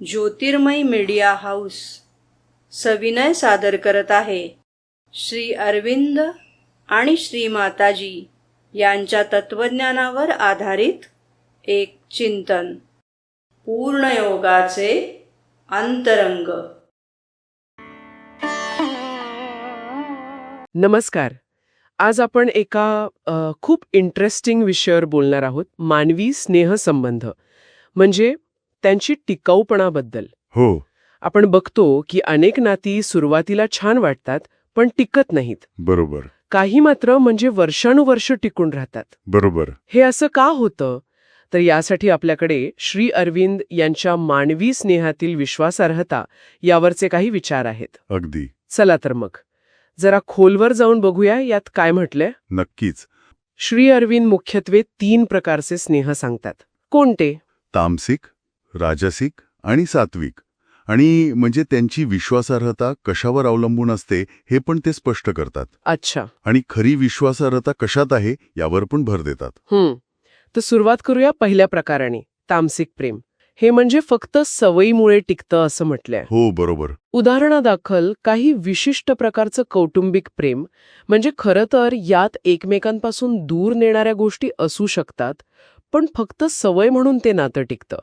ज्योतिर्मय media house सविनय सादर करत आहे श्री अरविंद आणि श्री माताजी यांच्या तत्वज्ञानावर आधारित एक चिंतन, पूर्णयोगाचे अंतरंग. नमस्कार. आज आपण एका खूप इंटरेस्टिंग विषयावर बोलणार आहोत, मानवी स्नेहसंबंध म्हणजे त्यांची टिकाऊपणाबद्दल. हो, आपण बघतो की अनेक नाती सुरुवातीला छान वाटतात पण टिकत नाहीत. बरोबर काही मात्र म्हणजे वर्षानुवर्ष टिकून राहतात. बरोबर. हे असं का होतं? तर यासाठी आपल्याकडे श्री अरविंद यांच्या मानवी स्नेहातील विश्वासार्हता यावरचे काही विचार आहेत. अगदी. चला तर मग जरा खोलवर जाऊन बघूया यात काय म्हटलंय. नक्कीच. श्री अरविंद मुख्यत्वे 3 प्रकारचे स्नेह सांगतात. कोणते? तामसिक, राजसिक आणि सात्विक. आणि म्हणजे त्यांची विश्वासार्हता कशावर अवलंबून असते हे पण ते स्पष्ट करतात. अच्छा. आणि खरी विश्वासार्हता कशात आहे यावर पण भर देतात. तर सुरुवात करूया पहिल्या प्रकाराने, तामसिक प्रेम. हे म्हणजे फक्त सवयीमुळे टिकतं असं म्हटलंय. हो, बरोबर. उदाहरणादाखल काही विशिष्ट प्रकारचं कौटुंबिक प्रेम म्हणजे खरं तर यात एकमेकांपासून दूर नेणाऱ्या गोष्टी असू शकतात, पण फक्त सवय म्हणून ते नातं टिकतं.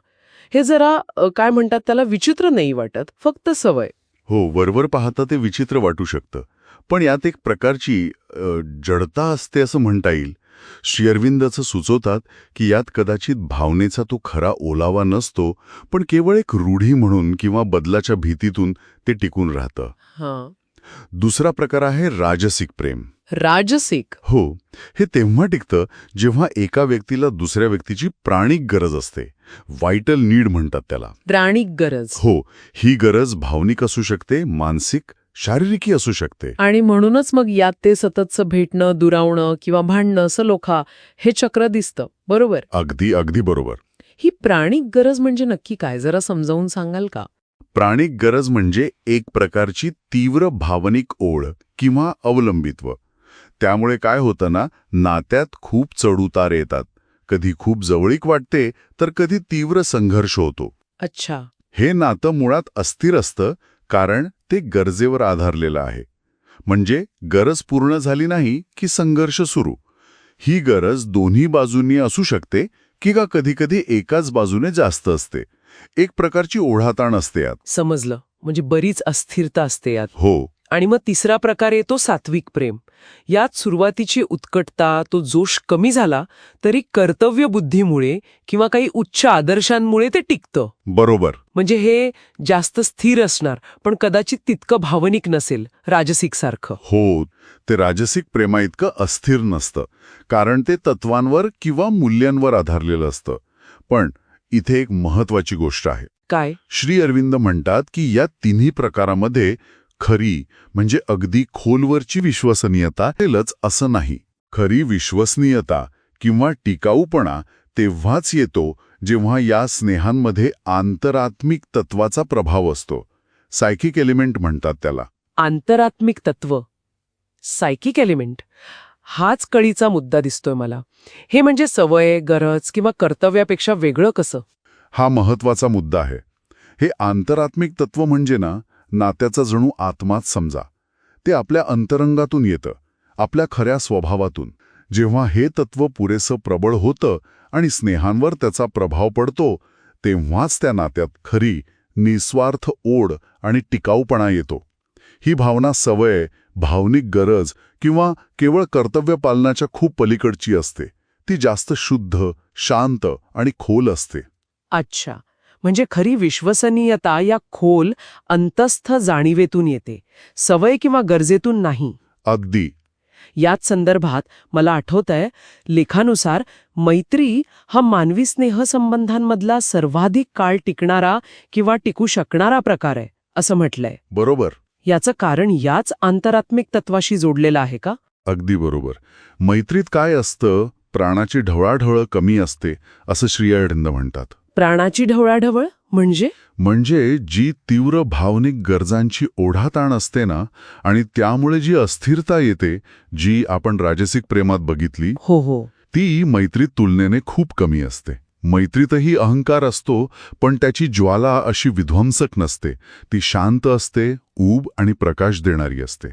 हे जरा काय म्हणतात त्याला विचित्र नाही वाटत, फक्त सवय. हो, वरवर पाहता ते विचित्र वाटू शकतं, पण यात एक प्रकारची जडता असते असं म्हणता येईल. श्री अरविंदचं सुचवतात की यात कदाचित भावनेचा तो खरा ओलावा नसतो, पण केवळ एक रूढी म्हणून किंवा बदलाच्या भीतीतून ते टिकून राहतं. दुसरा प्रकार आहे राजसिक प्रेम. राजसिक? हो, हे तेव्हा टिकतं जेव्हा एका व्यक्तीला दुसऱ्या व्यक्तीची प्राणिक गरज असते. व्हायटल नीड म्हणतात त्याला. प्राणिक गरज? हो, ही गरज भावनिक असू शकते, मानसिक, शारीरिकी असू शकते. आणि म्हणूनच मग यात ते सततचं भेटणं, दुरावणं किंवा भांडणं, सलोखा हे चक्र दिसतं. बरोबर? अगदी अगदी बरोबर. ही प्राणिक गरज म्हणजे नक्की काय, जरा समजावून सांगाल का? प्राणिक गरज म्हणजे एक प्रकारची तीव्र भावनिक ओढ किंवा अवलंबित्व. त्यामुळे काय होतं ना, नात्यात खूप चढउतार येतात. कधी खूप जवळीक वाटते तर कधी तीव्र संघर्ष होतो. अच्छा. हे नातं मुळात अस्थिर असतं कारण ते गरजेवर आधारलेलं आहे. म्हणजे गरज पूर्ण झाली नाही की संघर्ष सुरू. ही गरज दोन्ही बाजूंनी असू शकते किंवा कधीकधी एकाच बाजूने जास्त असते. एक प्रकारची ओढाताण असते यात. समजलं. म्हणजे बरीच अस्थिरता असते यात. हो. आणि मग तिसरा प्रकार येतो सात्विक प्रेम. यात सुरुवातीची उत्कटता, तो जोश कमी झाला तरी कर्तव्यबुद्धीमुळे किंवा काही उच्च आदर्शांमुळे ते टिकतं. बरोबर. म्हणजे हे जास्त स्थिर असणार पण कदाचित तितकं भावनिक नसेल, राजसिक सारखं. हो, ते राजसिक प्रेमाइतकं अस्थिर नसतं कारण ते तत्वांवर किंवा मूल्यांवर आधारलेलं असतं. पण इथे एक महत्वाची गोष्ट आहे. काय? श्री अरविंद म्हणतात की या तिन्ही प्रकारामध्ये खरी म्हणजे अगदी खोलवरची विश्वसनीयता हेलच असं नाही. खरी विश्वसनीयता किंवा टिकाऊपणा तेव्हाच येतो जेव्हा या स्नेहांमध्ये आंतरात्मिक तत्वाचा प्रभाव असतो. सायकिक एलिमेंट म्हणतात त्याला. आंतरात्मिक तत्व, सायकिक एलिमेंट, हाच कळीचा मुद्दा दिसतोय मला. हे म्हणजे सवय, गरज किंवा कर्तव्यापेक्षा वेगळं कसं? हा महत्वाचा मुद्दा आहे. हे आंतरात्मिक तत्व म्हणजे ना, नात्याचा जणू आत्माच समजा. ते आपल्या अंतरंगातून येतं, आपल्या खऱ्या स्वभावातून. जेव्हा हे तत्व पुरेसं प्रबळ होतं आणि स्नेहांवर त्याचा प्रभाव पडतो, तेव्हाच त्या नात्यात खरी, निस्वार्थ ओढ आणि टिकाऊपणा येतो. ही भावना सवय, भावनिक गरज किंवा केवळ कर्तव्य पालनाच्या खूप पलीकडची असते. ती जास्त शुद्ध, शांत आणि खोल असते. अच्छा. म्हणजे खरी विश्वसनीयता या खोल, अंतस्थ जाणीवेतून येते, सवय किंवा गरजेतून नाही. अगदी. याच संदर्भात मला आठवतंय, लेखानुसार मैत्री हा मानवी स्नेहसंबंधांमधला सर्वाधिक काळ टिकणारा किंवा टिकू शकणारा प्रकार आहे असं म्हटलंय. बरोबर. याचं कारण याच आंतरात्मिक तत्वाशी जोडलेलं आहे का? अगदी बरोबर. मैत्रीत काय असतं, प्राणाची ढवळाढवळ कमी असते असं श्री अरविंद म्हणतात. प्राणाची ढवळाढवळ म्हणजे? म्हणजे जी तीव्र भावनिक गरजांची ओढाताण असते ना, आणि त्यामुळे जी अस्थिरता येते, जी आपण राजसिक प्रेमात बघितली, हो, ती मैत्रीत तुलनेने खूप कमी असते. मैत्रीतही अहंकार असतो, पण त्याची ज्वाला अशी विध्वंसक नसते. ती शांत असते, ऊब आणि प्रकाश देणारी असते.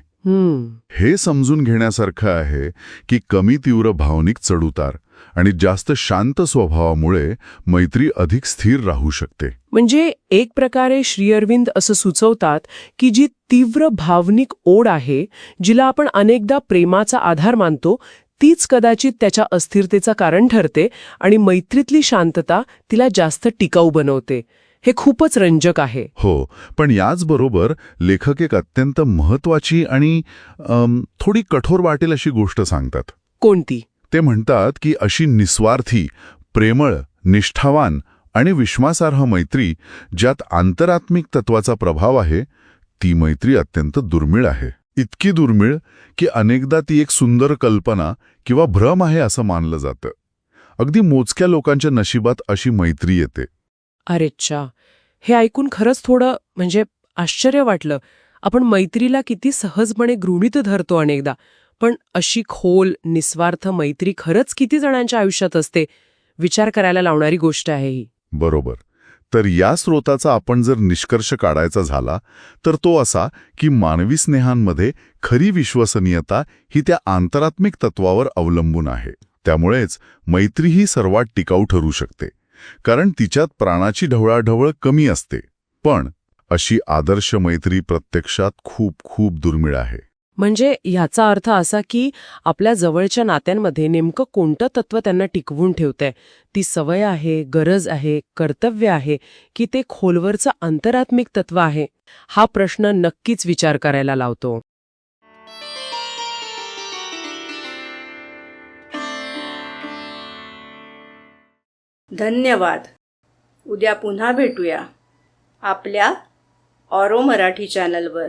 हे समजून घेण्यासारखं आहे की कमी तीव्र भावनिक चढउतार आणि जास्त शांत स्वभावामुळे मैत्री अधिक स्थिर राहू शकते. म्हणजे एक प्रकारे श्री अरविंद असं सुचवतात की जी तीव्र भावनिक ओढ आहे, जिला आपण अनेकदा प्रेमाचा आधार मानतो, तीच कदाचित त्याच्या अस्थिरतेचं कारण ठरते आणि मैत्रीतली शांतता तिला जास्त टिकाऊ बनवते. हे खूपच रंजक आहे. हो, पण याचबरोबर लेखक एक अत्यंत महत्वाची आणि थोडी कठोर वाटेल अशी गोष्ट सांगतात. कोणती? ते म्हणतात की अशी निस्वार्थी, प्रेमळ, निष्ठावान आणि विश्वासार्ह मैत्री ज्यात आंतरात्मिक तत्वाचा प्रभाव आहे, ती मैत्री अत्यंत दुर्मिळ आहे. इतकी दुर्मिळ की अनेकदा ती एक सुंदर कल्पना किंवा भ्रम आहे असं मानलं जातं. अगदी मोजक्या लोकांच्या नशिबात अशी मैत्री येते. अरेच्छा, हे ऐकून खरंच थोडं आश्चर्य वाटलं. आपण मैत्रीला किती सहजपणे गृहीत धरतो अनेकदा, पण अशी खोल, निस्वार्थ मैत्री खरंच किती जणांच्या आयुष्यात असते, विचार करायला लावणारी गोष्ट आहे ही. बरोबर. तर या स्रोताचा आपण जर निष्कर्ष काढायचा झाला तर तो असा की मानवी स्नेहांमध्ये खरी विश्वसनीयता ही त्या आंतरात्मिक तत्वावर अवलंबून आहे. त्यामुळेच मैत्री ही सर्वात टिकाऊ ठरू शकते, कारण तिच्यात प्राणाची ढवळाढवळ कमी असते. पण अशी आदर्श मैत्री प्रत्यक्षात खूप खूप दुर्मिळ आहे. म्हणजे ह्याचा अर्थ असा की आपल्या जवळच्या नात्यांमध्ये नेमकं कोणतं तत्व त्यांना टिकवून ठेवतंय? ती सवय आहे, गरज आहे, कर्तव्य आहे, की ते खोलवरचं आंतरात्मिक तत्व आहे? हा प्रश्न नक्कीच विचार करायला लावतो. धन्यवाद. उद्या पुन्हा भेटूया आपल्या ऑरो मराठी चॅनलवर.